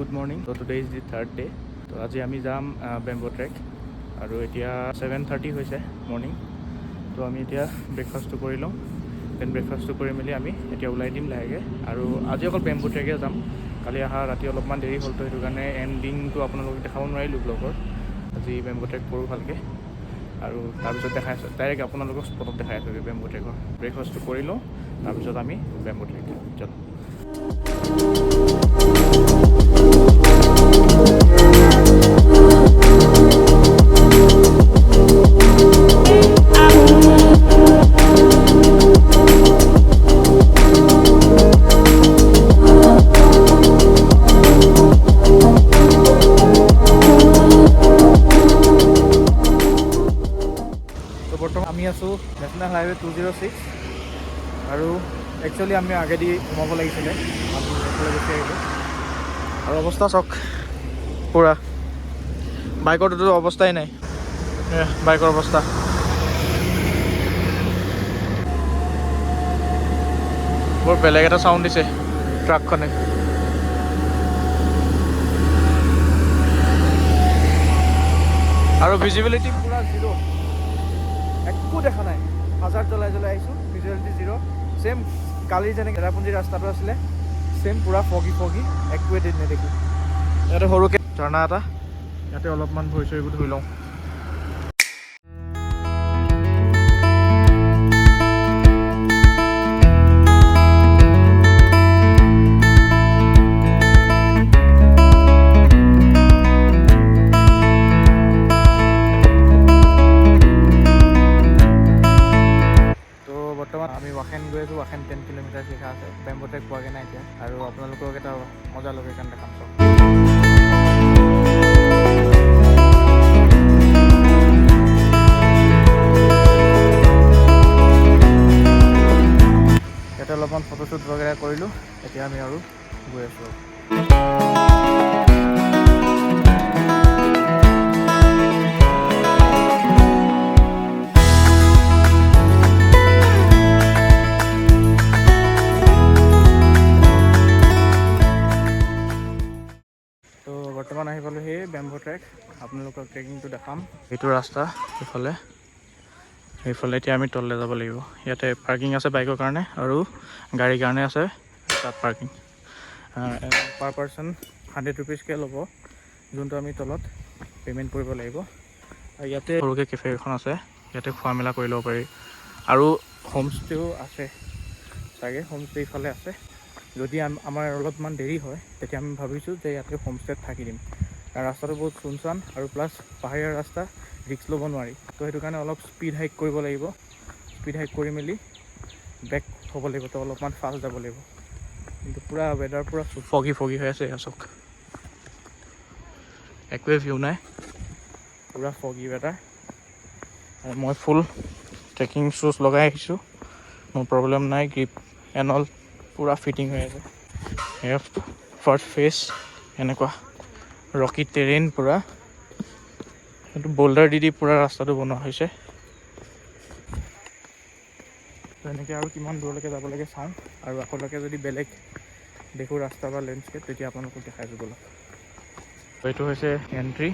Good morning. তো today is the third day. তো আজি আমি যাম বেম্বো ট্ৰেক আৰু এতিয়া 7:30 হৈছে মৰ্নিং। তো আমি এতিয়া ব্ৰেকফাষ্টটো কৰি লওঁ, দেন ব্ৰেকফাষ্টটো কৰি মেলি আমি এতিয়া ওলাই দিম লাহেকৈ। আৰু আজি অকল বেম্বো ট্ৰেকে যাম, কালি অহা ৰাতি অলপমান দেৰি হ'ল, তো সেইটো কাৰণে এণ্ডিংটো আপোনালোকক দেখাব নোৱাৰিলোঁ ব্লগৰ। আজি বেম্বো ট্ৰেক কৰোঁ ভালকৈ আৰু তাৰপিছত দেখাই আছোঁ, ডাইৰেক্ট আপোনালোকক স্পটত দেখাই আছোঁ বেম্বো ট্ৰেকৰ। ব্ৰেকফাষ্টটো কৰি লওঁ, তাৰপিছত আমি বেম্বো ট্ৰেক যাম। বৰ্তমান আমি আছোঁ নেশ্যনেল হাইৱে 206 আৰু একচুৱেলি আমি আগেদি সোমাব লাগিছিলে, আমি এইফালে গুচি আহিলোঁ। আৰু অৱস্থা চাওক পূৰা, বাইকৰটোতো অৱস্থাই নাই, বাইকৰ অৱস্থা। বৰ বেলেগ এটা চাউণ্ড দিছে ট্ৰাকখনে। আৰু ভিজিবিলিটি পূৰা জিৰ', একো দেখা নাই। হাজাৰ জ্বলাই আহিছোঁ, ভিজুৱেলিটি জিৰ'। ছেম কালিৰ যেনেকৈ চেৰাপুঞ্জী ৰাস্তাটো আছিলে, ছেম পূৰা ফগি একোৱে নেদেখি। ইয়াতে সৰুকৈ ঝৰ্ণা এটা, ইয়াতে অলপমান ভৰি চৰিবোৰ ধুই লওঁ। বৰ্তমান আমি ৱাখেন গৈ আছোঁ, ৱাখেন 10 কিলোমিটাৰ লিখা আছে। বেম্বো ট্ৰেক পোৱাগৈ নাই এতিয়া, আৰু আপোনালোকক এটা মজা লোকেশ্যন দেখাম চাওক। ইয়াতে অলপমান ফটোশ্বুট বগেৰা কৰিলোঁ, এতিয়া আমি আৰু গৈ আছোঁ। তো বৰ্তমান আহি পালোঁ সেই বেম্বো ট্ৰেক, আপোনালোকক ট্ৰেকিংটো দেখাম। এইটো ৰাস্তা সেইফালে এতিয়া আমি তললৈ যাব লাগিব। ইয়াতে পাৰ্কিং আছে বাইকৰ কাৰণে আৰু গাড়ীৰ কাৰণে আছে তাত পাৰ্কিং। পাৰ পাৰ্চন 100 ৰুপিজকৈ ল'ব, যোনটো আমি তলত পে'মেণ্ট কৰিব লাগিব। আৰু ইয়াতে সৰুকৈ কেফে এখন আছে, ইয়াতে খোৱা মেলা কৰি ল'ব পাৰি। আৰু হোমষ্টেও আছে চাগে, হোমষ্টে ইফালে আছে। যদি আমাৰ অলপমান দেৰি হয়, তেতিয়া আমি ভাবিছোঁ যে ইয়াতে হোমষ্টেত থাকি দিম, কাৰণ ৰাস্তাটো বহুত চুনচান আৰু প্লাছ পাহাৰীয়া ৰাস্তা, ৰিস্ক ল'ব নোৱাৰি। তো সেইটো কাৰণে অলপ স্পীড হাইক কৰিব লাগিব, স্পীড হাইক কৰি মেলি বেক হ'ব লাগিব, তো অলপমান ফাষ্ট যাব লাগিব। কিন্তু পূৰা ৱেডাৰ পূৰা ফগি হৈ আছে। এয়া চাওক, একোৱে ভিউ নাই, পূৰা ফগি ৱেডাৰ। আৰু মই ফুল ট্ৰেকিং শ্বুজ লগাই আহিছোঁ, মোৰ প্ৰব্লেম নাই, গ্ৰিপ এণ্ড অল পূৰা ফিটিং হৈ আছে। এয়া ফাৰ্ষ্ট ফেজ এনেকুৱা ৰকি টেৰেইন, পূৰা সেইটো বল্ডাৰ দি পূৰা ৰাস্তাটো বনোৱা হৈছে। তো এনেকৈ আৰু কিমান দূৰলৈকে যাব লাগে চাওঁ, আৰু আগলৈকে যদি বেলেগ দেখোঁ ৰাস্তা বা লেণ্ডস্কেপ, তেতিয়া আপোনালোকক দেখাই দিব লাগে। এইটো হৈছে entry,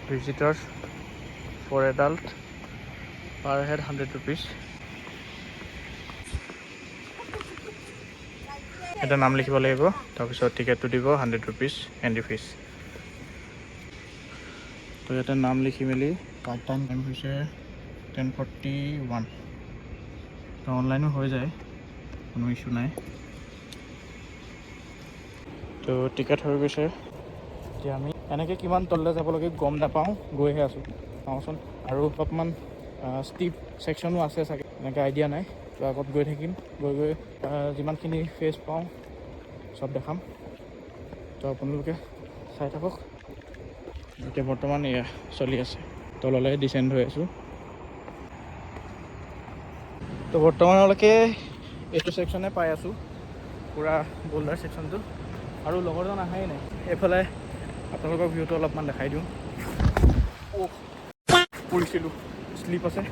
visitors for adult per head 100 rupees. এটা নাম লিখিব লাগিব, তাৰপিছত টিকেটটো দিব 100 ৰুপিজ এণ্ট্ৰি ফিজ। তো ইয়াতে নাম লিখি মেলি কাৰ্ড টাইম হৈছে 10:41। তো অনলাইনো হৈ যায়, কোনো ইছ্যু নাই। তো টিকেট হৈ গৈছে। এতিয়া আমি এনেকৈ কিমান তললৈ যাব লাগে গম নাপাওঁ, গৈহে আছোঁ, চাওঁচোন। আৰু অলপমান ষ্টিপ ছেকশ্যনো আছে চাগে, এনেকৈ আইডিয়া নাই। তো আগত গৈ থাকিম, গৈ যিমানখিনি ফেজ পাওঁ চব দেখাম। তো আপোনালোকে চাই থাকক। এতিয়া বৰ্তমান এয়া চলি আছে, তললৈ ডিচেণ্ড হৈ আছোঁ। তো বৰ্তমানলৈকে এইটো ছেকশ্যনে পাই আছোঁ, পূৰা বোল্ডাৰ ছেকশ্যনটো, আৰু লগৰজন আহাই নাই। এইফালে আপোনালোকৰ ভিউটো অলপমান দেখাই দিওঁ। পৰিছিলোঁ, শ্লিপ আছে।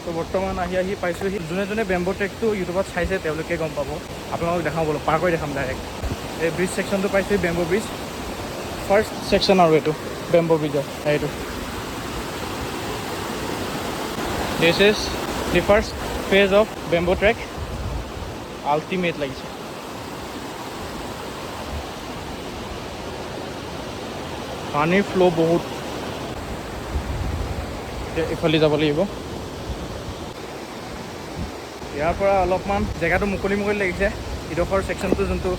তো বৰ্তমান আহি পাইছোঁহি। যোনে যোনে বেম্বো ট্ৰেকটো ইউটিউবত চাইছে তেওঁলোকে গম পাব। আপোনালোকক দেখাওঁ বোলো, পাৰ কৰি দেখাম ডাইৰেক্ট। এই ব্ৰিজ ছেকশ্যনটো পাইছোঁহি, বেম্বো ব্ৰিজ ফাৰ্ষ্ট ছেকশ্যন, আৰু এইটো বেম্বো ব্ৰিজৰ এইটো। This is the first phase of bamboo track. Ultimate লাগিছে। পানীৰ ফ্ল' বহুত। এইফালে যাব লাগিব। ইয়াৰ পৰা অলপমান জেগাটো মুকলি লাগিছে। ইডোখৰ ছেকশ্যনটো যোনটো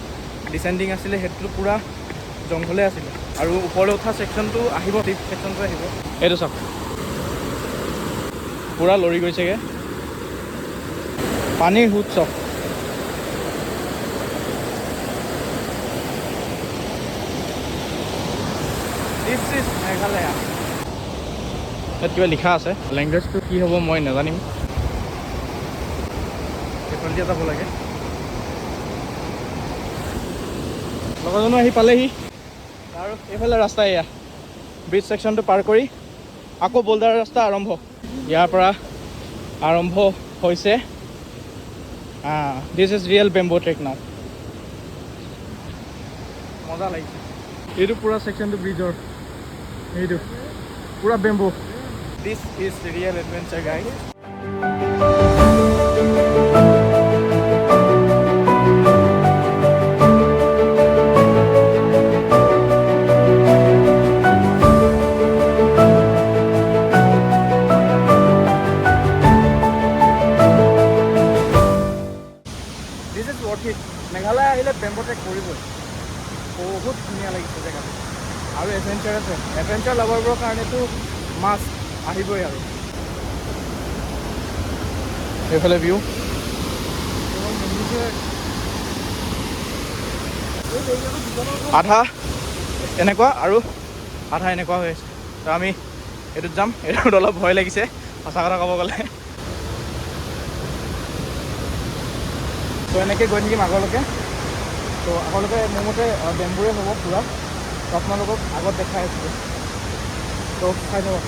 ডিচেণ্ডিং আছিলে সেইটো পূৰা জংঘলে আছিলে, আৰু ওপৰলৈ উঠা ছেকশ্যনটো আহিব, টিপ ছেকশ্যনটো আহিব। এইটো চাওক, পূৰা লৰি গৈছেগৈ। পানীৰ সোঁত চাওক। This is Meghalaya. ইয়াত কিবা লিখা আছে, লেংগুৱেজটো কি হ'ব মই নাজানিম। এইফালে যাব লাগে। লগৰজনো আহি পালেহি, আৰু এইফালে ৰাস্তা এয়া ব্ৰিজ ছেকশ্যনটো পাৰ কৰি আকৌ বোল্ডাৰ ৰাস্তা আৰম্ভ। ইয়াৰ পৰা আৰম্ভ হৈছে। This is real bamboo track নাও। মজা লাগিছে। এইটো পূৰা ছেকশ্যনটো ব্ৰিজৰ, এইটো পূৰা bamboo. This is real adventure guide. This is worth it. Meghalaya আহিলে বেম্বো ট্ৰেক কৰিবই। বহুত ধুনীয়া লাগিছে জেগাটো, আৰু এডভেঞ্চাৰ আছে। এডভেঞ্চাৰ লাভাৰবোৰৰ কাৰণেতো মাষ্ট আহিবই। আৰু এইফালে ভিউ আধা এনেকুৱা আৰু আধা এনেকুৱা হৈ আছে। তো আমি এইটোত যাম। এইটোত অলপ ভয় লাগিছে সঁচা কথা ক'ব গ'লে। তো এনেকৈ গৈ থাকিম আগলৈকে। তো আগলৈকে মোৰ মতে বেম্বোৰে হ'ব পূৰা। তো আপোনালোকক আগত দেখাই আছিলোঁ, তো চাই থাকক।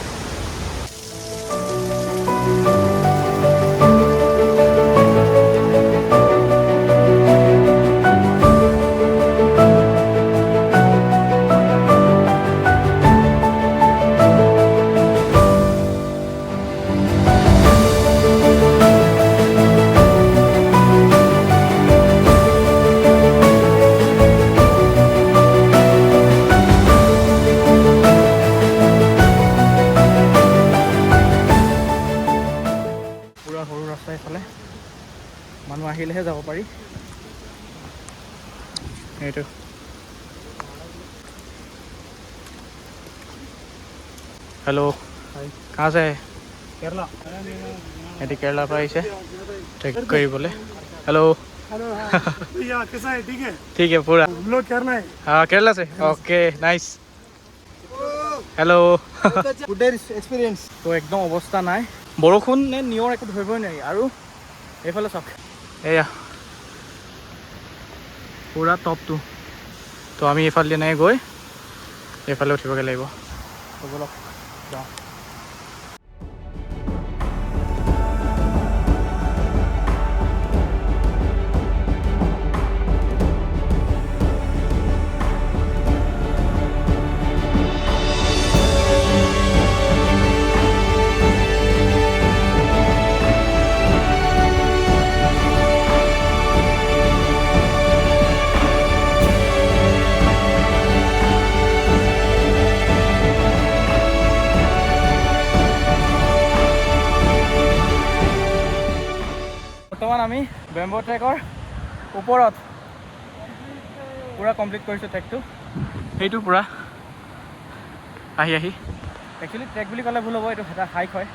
এইফালে মানুহ আহিলেহে যাব পাৰি। এইটো হেল্ল', কাহ আছে? কেৰেলা। এটি কেৰেলাৰ পৰা আহিছে ট্ৰেক কৰিবলৈ। হেল্ল'। ठीक है पूरा हम लोग केरला है। हाँ केरला से। Okay nice. हेलो। एक्सपीरियंस तो एकदम अवस्था নাই। বৰষুণ নে নিয়ৰ একো ধৰিবই নোৱাৰি। আৰু এইফালে চাওক, এয়া পূৰা টপটো। তো আমি এইফালে এনেকৈ গৈ এইফালে উঠিবগৈ লাগিব। তো বলক যাওঁ। বৰ্তমান আমি বেম্বো ট্ৰেকৰ ওপৰত পূৰা কমপ্লিট কৰিছোঁ ট্ৰেকটো। সেইটো পূৰা আহি একচুৱেলি ট্ৰেক বুলি ক'লে ভুল হ'ব, এইটো এটা হাইক হয়।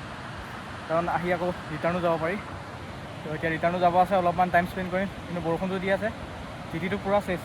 কাৰণ আহি আকৌ ৰিটাৰ্ণো যাব পাৰি। তো এতিয়া ৰিটাৰ্ণো যাব আছে, অলপমান টাইম স্পেণ্ড কৰিম। কিন্তু বৰষুণটো দি আছে, টিটিটো পূৰা চেছ।